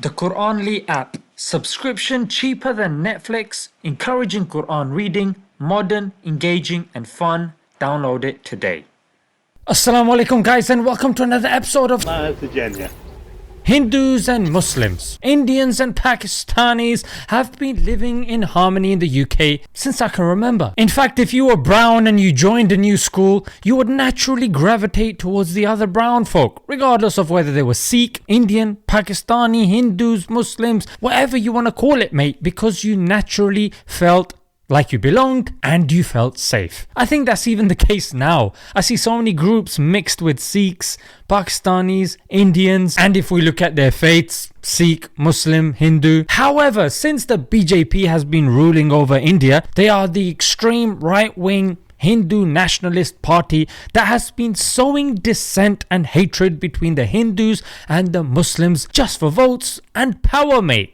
The Quranly app. Subscription cheaper than Netflix, encouraging Quran reading, modern, engaging and fun. Download it today. Assalamu alaikum guys, and welcome to another episode of Jannah. Hindus and Muslims, Indians and Pakistanis have been living in harmony in the UK since I can remember. In fact, if you were brown and you joined a new school, you would naturally gravitate towards the other brown folk, regardless of whether they were Sikh, Indian, Pakistani, Hindus, Muslims, whatever you want to call it, mate, because you naturally felt like you belonged and you felt safe. I think that's even the case now. I see so many groups mixed with Sikhs, Pakistanis, Indians, and if we look at their faiths, Sikh, Muslim, Hindu. However, since the BJP has been ruling over India, they are the extreme right-wing Hindu nationalist party that has been sowing dissent and hatred between the Hindus and the Muslims just for votes and power, mate.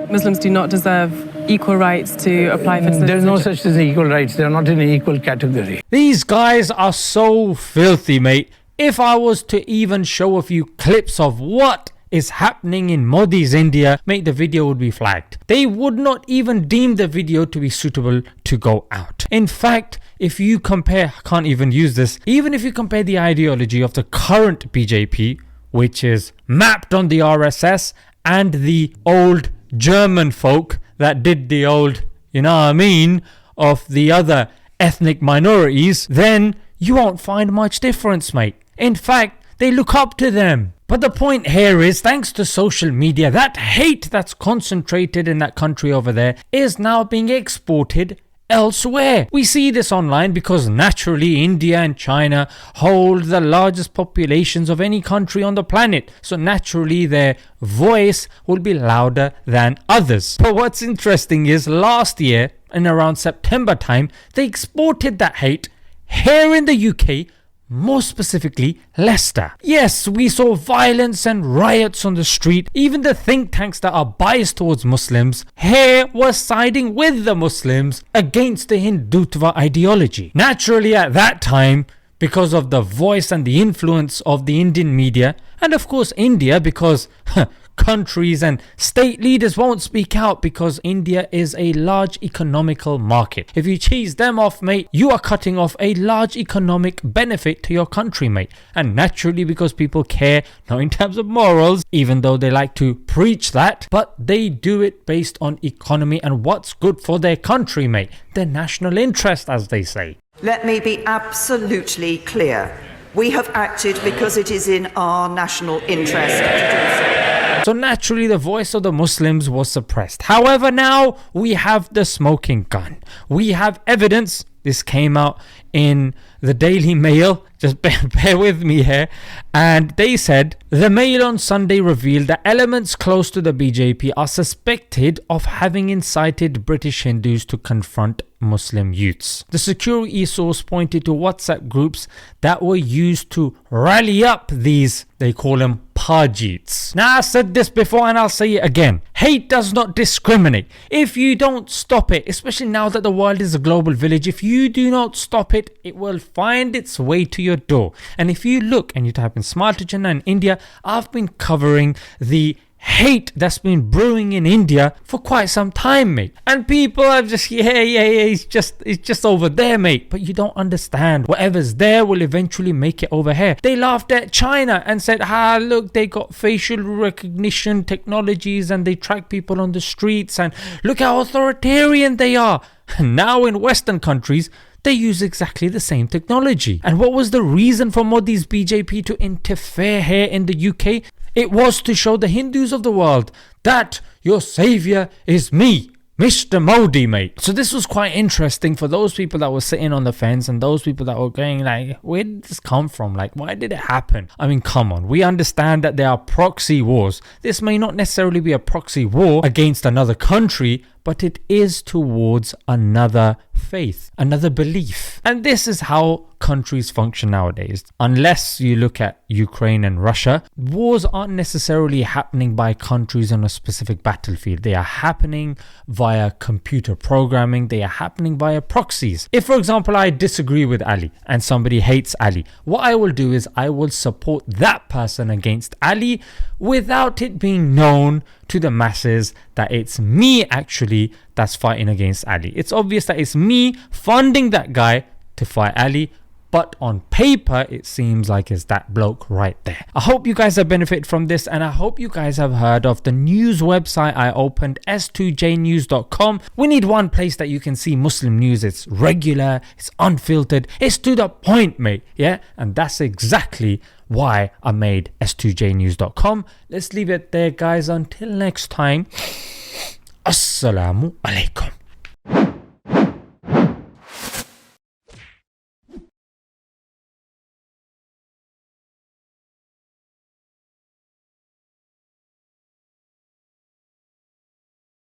Muslims do not deserve equal rights to apply for citizenship. There's no such thing as equal rights. They're not in an equal category. These guys are so filthy, mate. If I was to even show a few clips of what is happening in Modi's India, mate, the video would be flagged. They would not even deem the video to be suitable to go out. In fact, if you compare, I can't even use this, even if you compare the ideology of the current BJP, which is mapped on the RSS, and the old German folk that did the old, you know what I mean, of the other ethnic minorities, then you won't find much difference, mate. In fact, they look up to them. But the point here is, thanks to social media, that hate that's concentrated in that country over there is now being exported elsewhere. We see this online because naturally India and China hold the largest populations of any country on the planet. So naturally their voice will be louder than others. But what's interesting is last year, in around September time, they exported that hate here in the UK, more specifically Leicester. Yes, we saw violence and riots on the street. Even the think tanks that are biased towards Muslims here were siding with the Muslims against the Hindutva ideology. Naturally at that time, because of the voice and the influence of the Indian media, and of course India, because countries and state leaders won't speak out because India is a large economical market. If you cheese them off, mate, you are cutting off a large economic benefit to your country, mate. And naturally, because people care, not in terms of morals, even though they like to preach that, but they do it based on economy and what's good for their country, mate. Their national interest, as they say. Let me be absolutely clear. We have acted because it is in our national interest to do so. So naturally the voice of the Muslims was suppressed. However, now we have the smoking gun. We have evidence. This came out in the Daily Mail. Just bear with me here. And they said, the Mail on Sunday revealed that elements close to the BJP are suspected of having incited British Hindus to confront Muslim youths. The security source pointed to WhatsApp groups that were used to rally up these, they call them Pajits. Now, I said this before and I'll say it again. Hate does not discriminate. If you don't stop it, especially now that the world is a global village, if you do not stop it, it will find its way to your door. And if you look and you type in Smile to Jannah in India, I've been covering the hate that's been brewing in India for quite some time, mate. And people are just, it's just over there, mate. But you don't understand. Whatever's there will eventually make it over here. They laughed at China and said, look, they got facial recognition technologies and they track people on the streets and look how authoritarian they are. Now in Western countries, they use exactly the same technology. And what was the reason for Modi's BJP to interfere here in the UK? It was to show the Hindus of the world that your savior is me, Mr. Modi, mate. So this was quite interesting for those people that were sitting on the fence and those people that were going like, where did this come from? Like, why did it happen? I mean, come on. We understand that there are proxy wars. This may not necessarily be a proxy war against another country, but it is towards another faith, another belief. And this is how countries function nowadays. Unless you look at Ukraine and Russia, wars aren't necessarily happening by countries on a specific battlefield. They are happening via computer programming. They are happening via proxies. If, for example, I disagree with Ali and somebody hates Ali, what I will do is I will support that person against Ali without it being known to the masses that it's me actually that's fighting against Ali. It's obvious that it's me funding that guy to fight Ali, but on paper it seems like it's that bloke right there. I hope you guys have benefited from this, and I hope you guys have heard of the news website I opened, s2jnews.com. We need one place that you can see Muslim news. It's regular, it's unfiltered, it's to the point, mate. Yeah, and that's exactly why I made s2jnews.com. Let's leave it there, guys. Until next time, assalamu alaikum.